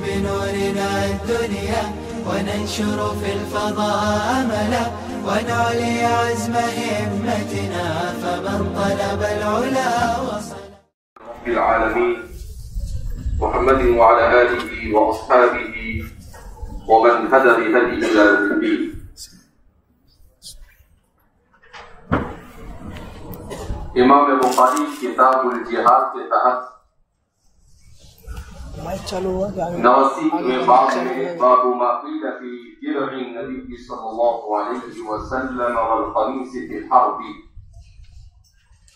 بنورنا الدنيا وننشر في الفضاء أملا ونعلي عزم همتنا فمن طلب العلا وصل. رب العالمين محمد وعلى آله وأصحابه ومن هدى بهدي إلى يوم الدين. امام بخاری کتاب الجہاد کے تحت 89ویں باب میں باب ما قیل فی درع النبی صلی اللہ علیہ وسلم والقمیص فی الحرب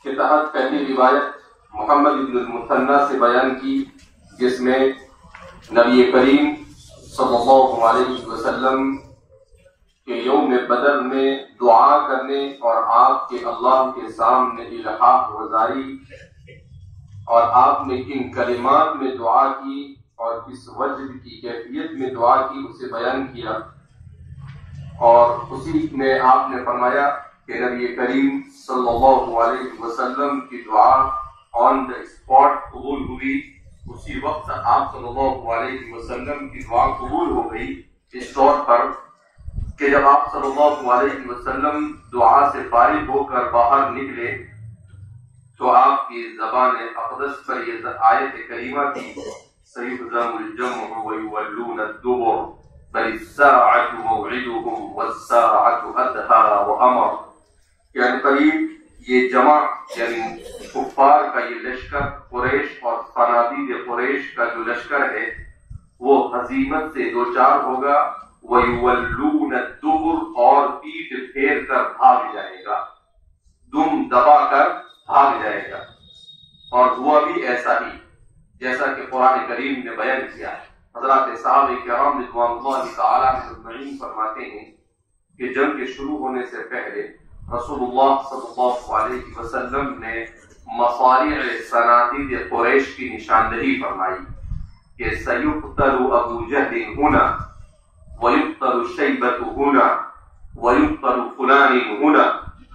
کے تحت پہلی روایت محمد بن المثنى سے بیان کی، جس میں نبی کریم صلی اللہ علیہ وسلم کہ یوم بدر میں دعا کرنے اور آپ کے اللہ کے سامنے الحاح وزاری اور آپ نے کن کلمات میں دعا کی اور کس وجہ کی کیفیت میں دعا کی اسے بیان کیا، اور اسی میں آپ نے فرمایا کہ نبی کریم صلی اللہ علیہ وسلم کی دعا آن دا اسپاٹ قبول ہوئی، اسی وقت آپ صلی اللہ علیہ وسلم کی دعا قبول ہو گئی، اس طور پر کہ جب آپ صلی اللہ علیہ وسلم دعا سے فارغ ہو کر باہر نکلے تو آپ کی زبان اقدس پر یہ آیت کریمہ تھی، سیہزم الجمع ویولون الدبر بل الساعة موعدهم والساعة أدہا وامر، یعنی قریب یہ جمع یعنی کفار کا یہ لشکر قریش اور صنادید قریش کا جو لشکر ہے وہ ہزیمت سے دوچار ہوگا، وَيُوَلُّونَ الدُّبُرَ اور پیٹھ پھیر کر بھاگ جائے گا، دم دبا کر بھاگ جائے گا، اور ہوا بھی ایسا ہی جیسا کہ قرآن کریم نے بیان کیا ہے۔ حضرات صحابہ کرام رضوان اللہ تعالیٰ اجمعین فرماتے ہیں کہ جنگ کے شروع ہونے سے پہلے رسول اللہ صلی اللہ علیہ وسلم نے مصارع صنادید قریش کی نشاندہی فرمائی کہ سیقتل ابو جہل ہنا وَيُقْتَلُ الشَّيْبَةُ هُنَا وَيُقْتَلُ فُلَانٍ هُنَا،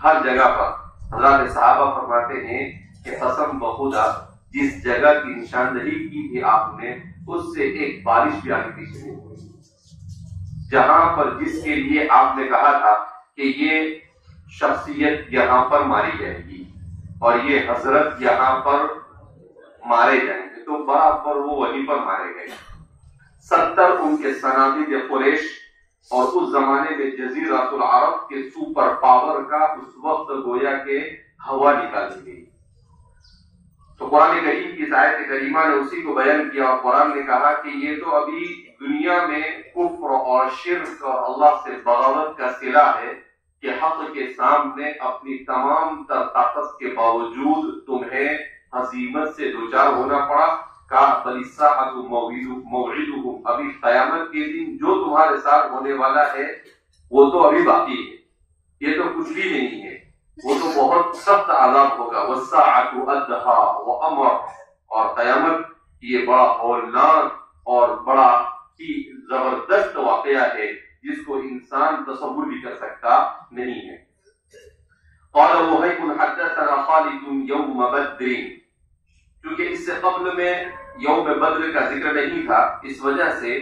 ہر جگہ پر حضرات صحابہ فرماتے ہیں کہ قسم بخدا جس جگہ کی نشاندہی کی تھی آپ نے اس سے ایک بارش بھی آگے پیچھے نہیں ہوئی، جہاں پر جس کے لیے آپ نے کہا تھا کہ یہ شخصیت یہاں پر ماری جائے گی اور یہ حضرت یہاں پر مارے جائیں گے تو برابر وہ وہیں پر مارے گئے۔ 70 ان کے صنادید قریش اور اس زمانے میں جزیرۃ العرب کے سپر پاور کا اس وقت گویا کہ ہوا نکال دی گئی۔ تو قرآن کریم کی آیت کریمہ نے اسی کو بیان کیا، اور قرآن نے کہا کہ یہ تو ابھی دنیا میں کفر اور شرک اور اللہ سے بغاوت کا صلہ ہے کہ حق کے سامنے اپنی تمام تر طاقت کے باوجود تمہیں ہزیمت سے دوچار ہونا پڑا۔ کہا بل الساعة موعدهم، ابھی قیامت کے دن جو تمہارے ساتھ ہونے والا ہے وہ تو ابھی باقی ہے، یہ تو کچھ بھی نہیں ہے، وہ تو بہت سخت عذاب ہوگا۔ والساعة أدہا وامر، اور قیامت یہ بڑا ہولناک اور بڑا ہی زبردست واقعہ ہے جس کو انسان تصور بھی کر سکتا نہیں ہے۔ قال وہیب حدثنا خالد یوم بدر، کیونکہ اس سے قبل میں یوم بدر کا ذکر نہیں تھا، اس وجہ سے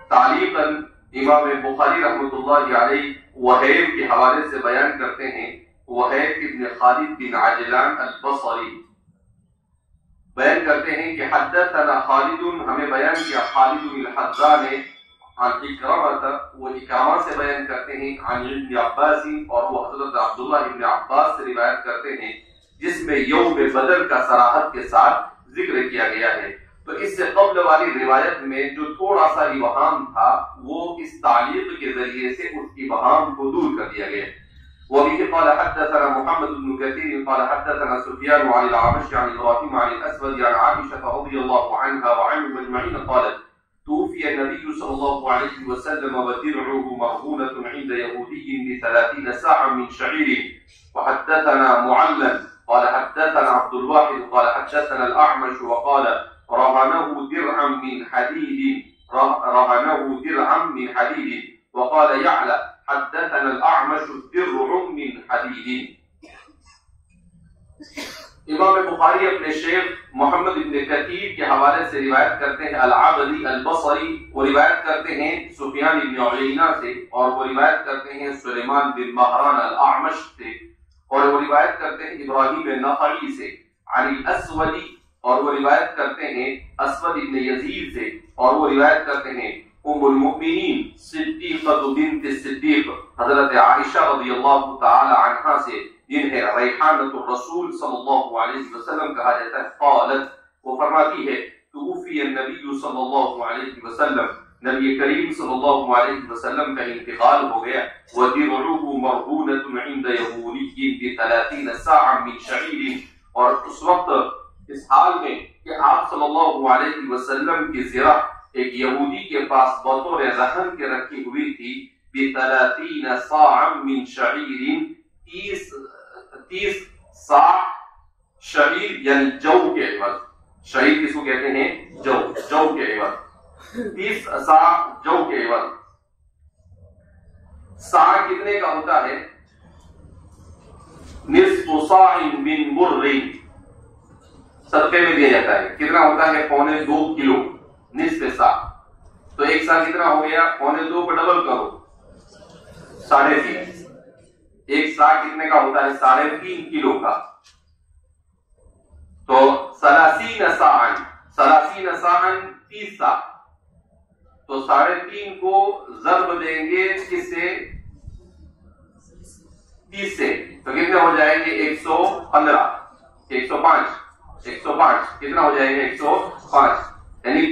تعلیقاً امام بخاری رحمۃ اللہ علیہ وہیب کے حوالے سے بیان کرتے ہیں۔ وہیب ابن خالد بن عجلان البصری بیان کرتے ہیں کہ حدثنا خالد، ہمیں بیان کیا خالد الحذاء نے عن اکرمہ، وہ اکرمہ سے بیان کرتے ہیں عن ابن عباس، اور وہ حضرت عبداللہ ابن عباس سے روایت کرتے ہیں جس میں یوم بدر کا صراحت کے ساتھ ذکر کیا گیا ہے۔ تو اس سے قبل والی روایت میں جو تھوڑا سا ابہام تھا وہ اس تعلیق کے ذریعے سے اس ابہام کو دور کر دیا گیا۔ وبه قال حدثنا محمد بن كثير قال حدثنا سفيان عن الأعمش عن إبراهيم عن الأسود عن عائشة رضي الله عنها وعنهم أجمعين قالت توفي النبي صلى الله عليه وسلم ودرعه مرهونة عند يهودي ب30 ساعة من شعير. وحدثنا معلم قال حدثنا عبد الواحد قال حدثنا الأعمش وقال رهنه درعا من حديد وقال يعلى حدثنا الأعمش درع من حديد. امام بخاری اپنے شیخ محمد ابن کثیر کے حوالے سے روایت کرتے ہیں العبدی البصری، وہ روایت کرتے ہیں سفیان بن عیینہ سے، اور وہ روایت کرتے ہیں سلیمان بن مہران الاعمش سے، اور وہ روایت کرتے ہیں ابراہیم النخعی سے عن الاسودی، اور وہ روایت کرتے ہیں اسود ابن یزید سے، اور وہ روایت کرتے ہیں ام المؤمنین صدیقہ بنت صدیق حضرت عائشہ رضی اللہ تعالی عنہا سے، جنہیں ریحانۃ الرسول صلی اللہ علیہ وسلم کہا جاتا ہے، قالت، وہ فرماتی ہے توفی النبی صلی اللہ علیہ وسلم، نبی کریم صلی اللہ علیہ وسلم کا انتقال ہو گیا، وَدِرْعُهُ مَرْهُونَةٌ عِنْدَ يَهُودِيٍّ بِثَلَاثِينَ صَاعًا مِنْ شَعِيرٍ، اور اس وقت اس حال میں کہ آپ صلی اللہ علیہ وسلم کی زرہ ایک یہودی کے پاس بطور رہن کے رکھی ہوئی تھی، بِثَلَاثِينَ صَاعًا مِنْ شَعِيرٍ، 30 صاع شعیر یعنی جو کے عوض، شعیر کس کو کہتے ہیں؟ جو کے عوض، 30 صاع جو کے عوض۔ صاع کتنے کا ہوتا ہے؟ نصف صاع من بر، صدقے میں دیا جاتا ہے، کتنا ہوتا ہے؟ 2.25 کلو، نصف صاع، تو ایک صاع کتنا ہو گیا؟ 2.25 پر ڈبل کرو، 3.5، ایک صاع کتنے کا ہوتا ہے؟ 3.5 کلو کا، تو 30 صاعاً، 30 صاع، تو 3.5 کو ضرب دیں گے کس سے؟ 30 سے، تو کتنے ہو جائیں گے؟ 115، 105 کتنا ہو جائیں گے؟ 105، یعنی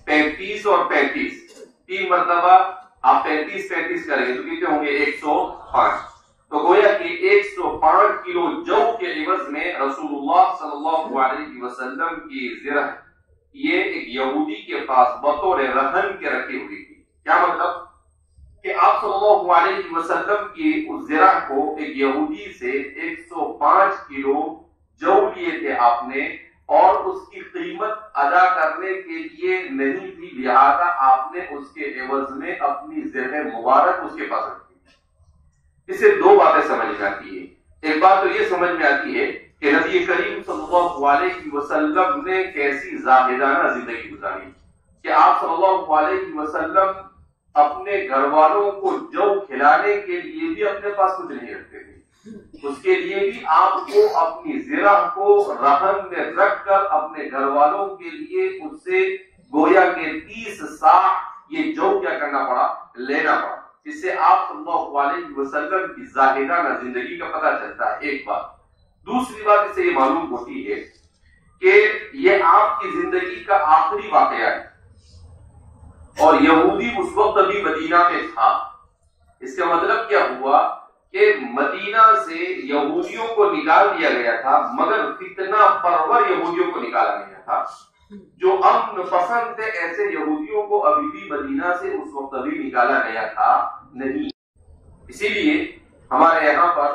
35 اور 35، 3 مرتبہ آپ 35 کریں گے تو کتنے ہوں گے؟ 105۔ تو گویا کہ 105 کلو جو کے عوض میں رسول اللہ صلی اللہ علیہ وسلم کی زرہ یہ ایک یہودی کے پاس بطور رہن کے رکھی ہوئی تھی۔ کیا مطلب؟ کہ آپ صلی اللہ علیہ وسلم کی اس زرہ کو ایک یہودی سے 105 کلو جو لیے تھے آپ نے، اور اس کی قیمت ادا کرنے کے لیے نہیں تھی، لہذا آپ نے اس کے عوض میں اپنی زرہ مبارک اس کے پاس رکھی۔ اس سے 2 باتیں سمجھ میں آتی ہے۔ ایک بات تو یہ سمجھ میں آتی ہے کہ نبی کریم صلی اللہ علیہ وسلم نے کیسی زاہدانہ زندگی گزاری، کہ آپ صلی اللہ علیہ وسلم اپنے گھر والوں کو جو کھلانے کے لیے بھی اپنے پاس کچھ نہیں رکھتے تھے، اس کے لیے بھی آپ کو اپنی زرہ کو رہن میں رکھ کر اپنے گھر والوں کے لیے اس سے گویا کہ 30 صاع یہ جو کیا کرنا پڑا؟ لینا پڑا۔ اس سے آپ صلی اللہ علیہ وسلم کی زاہدانہ زندگی کا پتہ چلتا ہے، ایک بات۔ دوسری بات اس سے یہ معلوم ہوتی ہے کہ یہ آپ کی زندگی کا آخری واقعہ ہے، اور یہودی اس وقت ابھی مدینہ میں تھا۔ اس کا مطلب کیا ہوا کہ مدینہ سے یہودیوں کو نکال دیا گیا تھا، مگر فتنہ پرور یہودیوں کو نکالا گیا تھا۔ جو امن پسند تھے ایسے یہودیوں کو ابھی بھی مدینہ سے اس وقت ابھی نکالا گیا تھا نہیں۔ اسی لیے ہمارے یہاں پر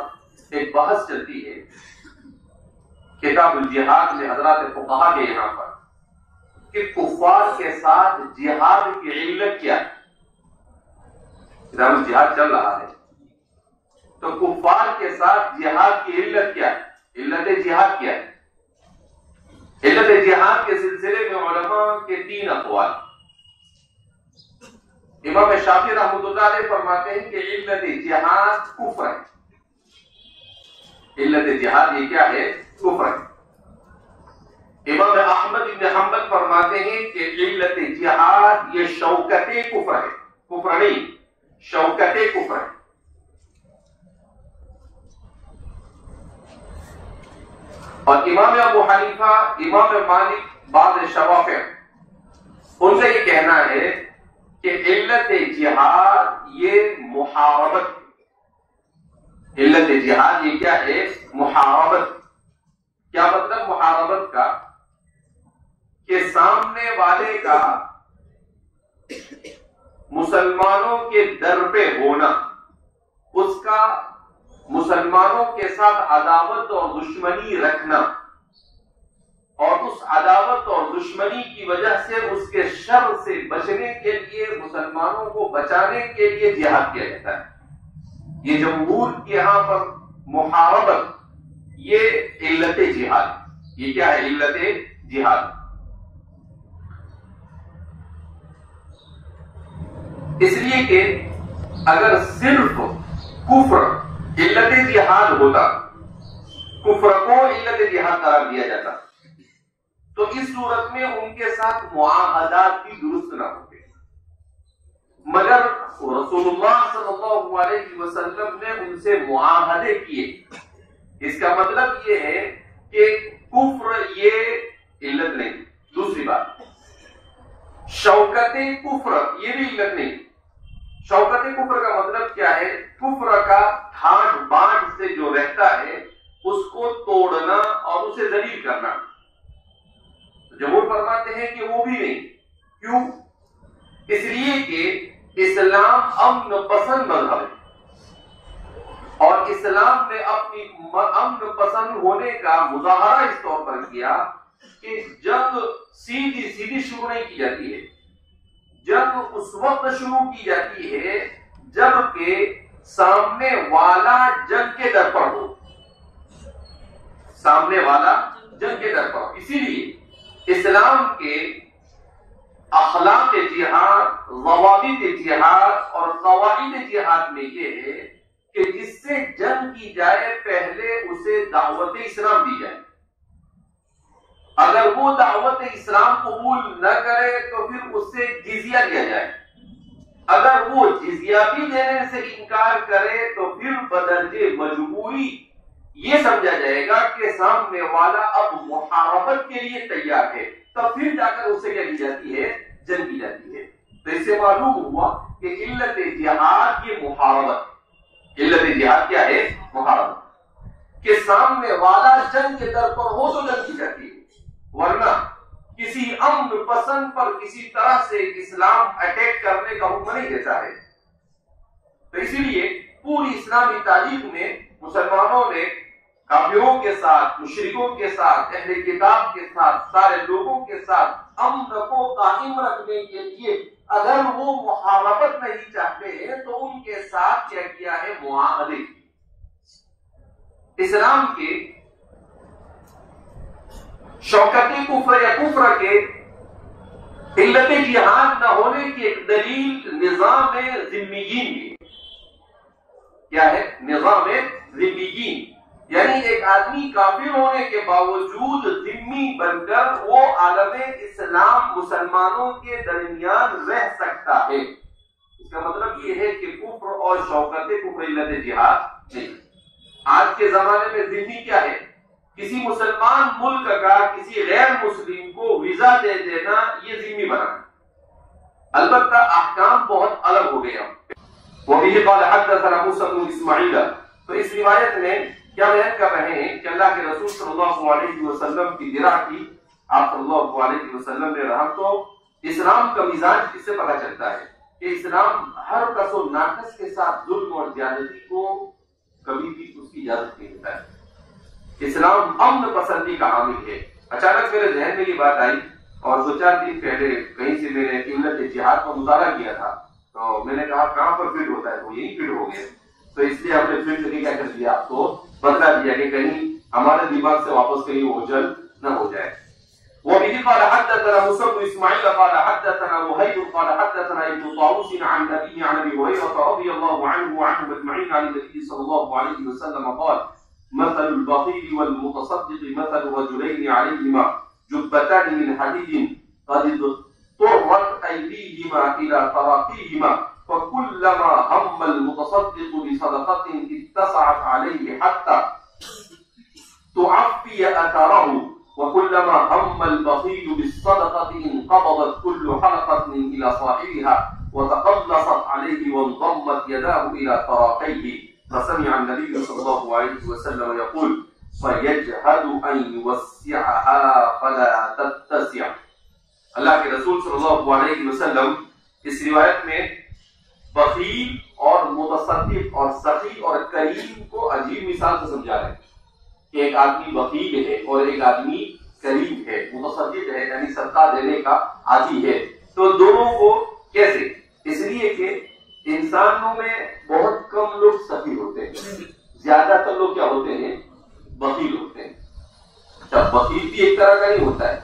ایک بحث چلتی ہے کتاب الجہاد میں حضرات فقہا کے یہاں پر کہ کفار کے ساتھ جہاد کی علت کیا ہے۔ کتاب الجہاد چل رہا ہے تو کفار کے ساتھ جہاد کی علت کیا ہے؟ علت جہاد کیا ہے؟ علت جہاد کے سلسلے میں علماء کے 3 اقوال۔ امام شافعی رحمۃ اللہ علیہ فرماتے ہیں کہ علت جہاد کفر ہے۔ علت جہاد یہ کیا ہے؟ کفر ہے۔ امام احمد بن حنبل فرماتے ہیں کہ علت جہاد یہ شوکت کفر ہے، کفر نہیں، شوکت کفر ہے۔ اور امام ابو حنیفہ، امام مالک، بعض شوافع ان کا یہ کہنا ہے کہ علت جہاد یہ محاربت، علت جہاد یہ کیا ہے؟ محاربت۔ کیا مطلب محاربت کا؟ کہ سامنے والے کا مسلمانوں کے در پہ ہونا، اس کا مسلمانوں کے ساتھ عداوت اور دشمنی رکھنا، اور اس عداوت اور دشمنی کی وجہ سے اس کے شر سے بچنے کے لیے، مسلمانوں کو بچانے کے لیے جہاد کیا جاتا ہے۔ یہ جمہور کے یہاں پر محاربت یہ علت جہاد. یہ کیا ہے؟ علت جہاد. اس لیے کہ اگر صرف کفر علت جہاد ہوتا، کفر کو علت جہاد قرار دیا جاتا، تو اس صورت میں ان کے ساتھ معاہدات بھی درست نہ ہوتے. مگر رسول اللہ صلی اللہ علیہ وسلم نے ان سے معاہدے کیے. اس کا مطلب یہ ہے کہ کفر یہ علت نہیں. دوسری بات، شوکت کفر یہ بھی علت نہیں. شوکت کفر کا مطلب کیا ہے؟ کفر کا ٹھاٹ بانٹ سے جو رہتا ہے اس کو توڑنا اور اسے ذلیل کرنا. جمہور فرماتے ہیں کہ وہ بھی نہیں. کیوں؟ اس لیے کہ اسلام امن پسند مذہب ہے، اور اسلام نے اپنی امن پسند ہونے کا مظاہرہ اس طور پر کیا کہ جنگ سیدھی شروع نہیں کی جاتی ہے. جنگ اس وقت شروع کی جاتی ہے جب کہ سامنے والا جنگ کے در پر ہو. سامنے والا جنگ کے در پر. اسی لیے اسلام کے اخلاق جہاد، ضوابط جہاد اور قواعد جہاد میں یہ ہے کہ جس سے جنگ کی جائے پہلے اسے دعوت اسلام دی جائے. اگر وہ دعوت اسلام قبول نہ کرے تو پھر اس سے جزیہ لیا جائے. اگر وہ جزیہ بھی دینے سے انکار کرے تو پھر بدرجے مجبوری یہ سمجھا جائے گا کہ سامنے والا اب محاربت کے لیے تیار ہے. تب پھر جا کر اس سے کیا کی جاتی ہے؟ جنگ کی جاتی ہے. تو اس سے معلوم ہوا کہ علت جہاد یہ محاربت. علت جہاد کیا ہے؟ محاربت. کہ سامنے والا جنگ کے در پر ہو تو جنگ کی جاتی ہے، ورنہ کسی امن پسند پر کسی طرح سے اسلام اٹیک کرنے کا حکم نہیں دیتا ہے. تو اسی لیے پوری اسلامی تاریخ میں مسلمانوں نے کافروں کے ساتھ، مشرکوں کے ساتھ، اہل کتاب کے ساتھ، سارے لوگوں کے ساتھ امن کو قائم رکھنے کے لیے اگر وہ محاربت نہیں چاہتے ہیں تو ان کے ساتھ کیا کیا ہے؟ معاہدے. اسلام کے شوکت کفر یا کفر کے علت جہاد نہ ہونے کی ایک دلیل نظام ذمیین کی. کیا ہے؟ نظام ذمیین. یعنی ایک آدمی کافر ہونے کے باوجود ذمی بن کر وہ عالم اسلام مسلمانوں کے درمیان رہ سکتا ہے. اس کا مطلب یہ ہے کہ کفر اور شوکت کفر علت جہاد نہیں. آج کے زمانے میں ذمی کیا ہے؟ کسی مسلمان ملک کا کسی غیر مسلم کو ویزا دے دینا یہ ذمی بنا. البتہ احکام بہت الگ ہو گئے. وبه قال حدثنا موسى بن اسماعیل. تو اس روایت میں کیا بیان کر رہے ہیں کہ اللہ کے رسول صلی اللہ علیہ وسلم کی درع کی آپ صلی اللہ علیہ وسلم نے رہا. تو اسلام کا مزاج اس سے پتہ چلتا ہے کہ اسلام ہر کس و ناقص کے ساتھ ظلم اور زیادتی کو کبھی بھی اس کی اجازت نہیں دیتا ہے. اسلام امن پسندی کا حامل ہے. اچانک میرے ذہن میں یہ بات آئی اور 2-4 دن پہلے کہیں سے میں نے علت جہاد کا مطالعہ کیا تھا. تو میں نے کہا کہاں پر فٹ ہوتا ہے؟ تو یہی فٹ ہو گئے. تو اس لیے ہم نے فٹ کر کیا کر دیا، آپ کو بتلا دیا کہ کہیں ہمارے دماغ سے واپس کہیں وہ جل نہ ہو جائے. وبه قال حدثنا موسى بن اسماعيل قال حدثنا وهيب قال حدثنا ابن طاووس عن ابي هريره رضي الله عنه وعنهم اجمعين عن النبي صلى الله عليه وسلم قال مثل البخيل والمتصدق مثل رجلين عليهما جبتان من حديد قد طرت ايديهما الى تراقيهما فكلما هم المتصدق بصدقه اتسعت عليه حتى تعفي اثره وكلما هم البخيل بالصدقة انقبضت كل حلقة إلى صاحبها وتقلصت عليه وانضمت يداه إلى تراقيه. فسمع النبي صلى الله عليه وسلم يقول فيجهد أن يوسعها فلا تتسع. اللہ کے رسول صلی اللہ علیہ وسلم اس روایت میں بخیل اور متصدق اور سخی اور کریم کو عجیب مثال سے سمجھا رہے ہیں کہ ایک آدمی بخیل ہے اور ایک آدمی کریم ہے، متصدق ہے یعنی صدقہ دینے کا عادی ہے. تو دونوں کو کیسے؟ اس لیے کہ انسانوں میں بہت کم لوگ سخی ہوتے ہیں، زیادہ تر لوگ کیا ہوتے ہیں؟ بخیل ہوتے ہیں. اچھا بخیل بھی ایک طرح کا ہی ہوتا ہے,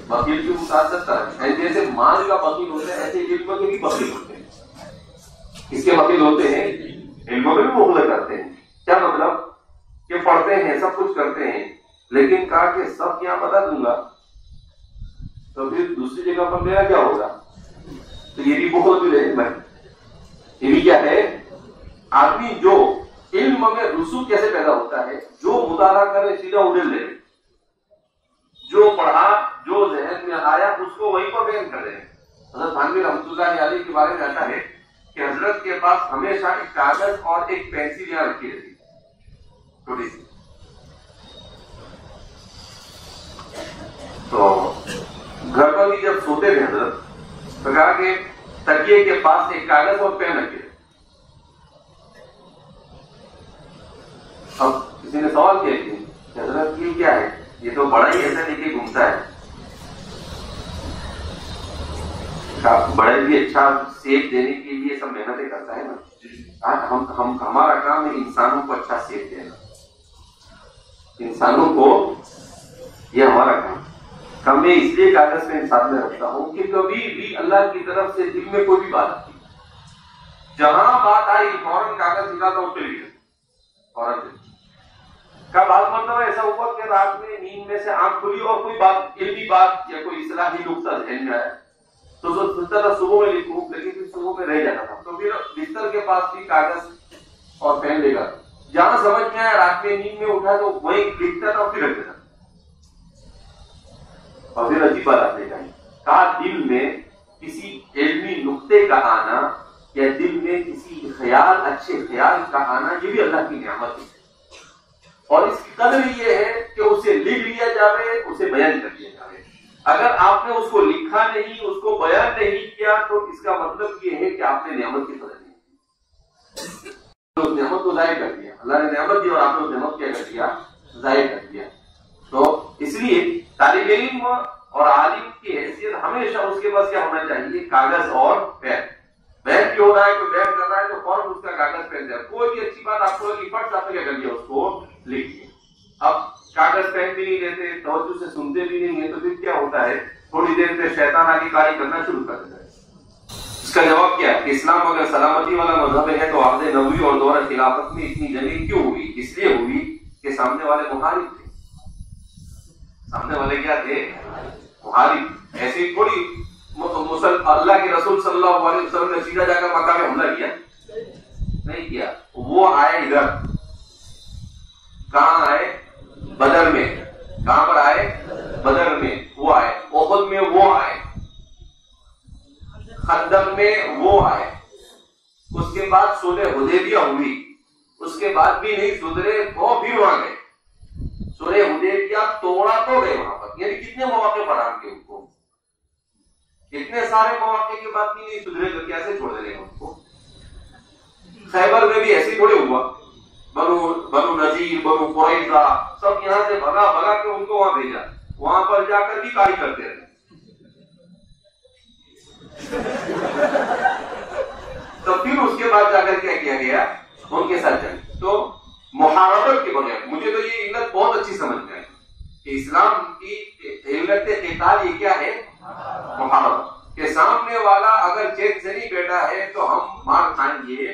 بخیل کی متعدد طرح ہے. جیسے مال کا بخیل ہوتا ہے ایسے علم کے بھی بخیل ہوتے ہیں. اس کے بخیل ہوتے ہیں, علم میں بھی بخل کرتے ہیں. کیا مطلب کہ پڑھتے ہیں, سب کچھ کرتے ہیں, لیکن کہا کہ سب یہاں بتا دوں گا تو پھر دوسری جگہ پر میرا کیا ہوگا. تو یہ بھی بخل بھی رہے. یہ بھی کیا ہے, آدمی جو علم میں رسوخ کیسے پیدا ہوتا ہے, جو مطالعہ کرے سیدھا اڑیل لے, جو پڑھا جو ذہن میں آیا اس کو وہیں پر بیان کر رہے ہیں. حضرت تھانوی رحمۃ اللہ علیہ کے بارے میں آتا ہے کہ حضرت کے پاس ہمیشہ ایک کاغذ اور ایک پینسل یہاں رکھی رہتی چھوٹی سی. تو گھر پر بھی جب سوتے تھے حضرت تو کہا کہ تکیے کے پاس ایک کاغذ اور پین رکھے. اب کسی نے سوال کیا کہ حضرت یہ کیا ہے, یہ تو بڑا ہی ایسا لے کے گھومتا ہے. بڑے بھی اچھا سیب دینے کے لیے سب محنتیں کرتا ہے نا. ہمارا کام ہے انسانوں کو اچھا سیب دینا. انسانوں کو یہ ہمارا کام. میں اس لیے کاغذ میں ساتھ میں رکھتا ہوں کہ کبھی بھی اللہ کی طرف سے دل میں کوئی بھی بات آتی, جہاں بات آئی فوراً کاغذ نکالتا ہوں, پھر فوراً کا بعض مرتبہ ایسا ہوا کہ رات میں نیند میں سے آنکھ کھلی اور کوئی بات, علمی بات یا کوئی اصلاحی نقطہ ذہن میں آیا تو سوچتا تھا صبح میں لکھوں, لیکن پھر صبح میں رہ جاتا تھا. تو پھر بستر کے پاس بھی کاغذ اور پین لے کر جہاں سمجھ میں آیا رات میں نیند میں اٹھا تو وہیں لکھتا تھا اور پھر رکھ دیتا. اور پھر عجیب بات آپ نے کہا دل میں کسی علمی نقطے کا آنا یا دل میں کسی خیال, اچھے خیال کا آنا, یہ بھی اللہ کی نعمت ہے. اور اس کی قدر یہ ہے کہ اسے لکھ لیا جائے, اسے بیان کر دیا جائے. اگر آپ نے اس کو لکھا نہیں, اس کو بیان نہیں کیا تو اس کا مطلب یہ ہے کہ آپ نے نعمت کی قدر نہیں کی, اس نعمت کو ضائع کر دیا. اللہ نے نعمت دی اور آپ نے اس نعمت کیا کر دیا, ضائع کر دیا. تو اس لیے طالب علم اور عالم کی حیثیت ہمیشہ اس کے پاس کیا ہونا چاہیے, کاغذ اور پین. بیان بھی ہو رہا ہے, کوئی بیان کر رہا ہے تو فوراً اس کا کاغذ پین دے. کوئی بھی اچھی بات آپ کو لگی فٹ آپ نے کیا کر دیا, اس کو لکھ دیا. اب کاغذ پین بھی نہیں لیتے, توجہ سے سنتے بھی نہیں ہے, تو پھر کیا ہوتا ہے, تھوڑی دیر پہ شیطان آگے کاری کرنا شروع کر دیتا ہے. اس کا جواب کیا ہے کہ اسلام اگر سلامتی والا مذہب ہے تو عہد نبوی اور دور خلافت میں اتنی جنگ کیوں ہوئی؟ اس لیے ہوئی کہ سامنے والے محارب تھے. سامنے والے کیا تھے, محارب. ایسی تھوڑی اللہ کے رسول صلی اللہ علیہ وسلم نے سیدھا جا کر مکہ میں حملہ کیا نہیں کیا. وہ آئے ادھر, کہاں آئے, بدر میں. کہاں پر آئے, بدر میں. وہ آئے احد میں, وہ آئے خندق میں, وہ آئے. اس کے بعد صلح حدیبیہ ہوئی, اس کے بعد بھی نہیں سدھرے تو پھر وہاں گئے. صلح حدیبیہ توڑا تو گئے وہاں پر. یعنی کتنے مواقع فراہم کیے ان کو, اتنے سارے مواقع کے بعد بھی نہیں سدھرے تو کیسے چھوڑ دیں ان کو. خیبر میں بھی ایسے تھوڑے ہوا, بنو نذیر, بنو قریظہ سب یہاں سے بھگا بھگا کے ان کو وہاں بھیجا. وہاں پر جا کر بھی کاری کرتے رہے. تو پھر اس کے بعد جا کر کیا کیا گیا, ان کے ساتھ جنگ. تو محاربت کے بغیر مجھے تو یہ علت بہت اچھی سمجھ میں آئی کہ اسلام کی علت قتال یہ کیا ہے, محاربت. کہ سامنے والا اگر چین سے نہیں بیٹھا ہے تو ہم مار کھائیں گے,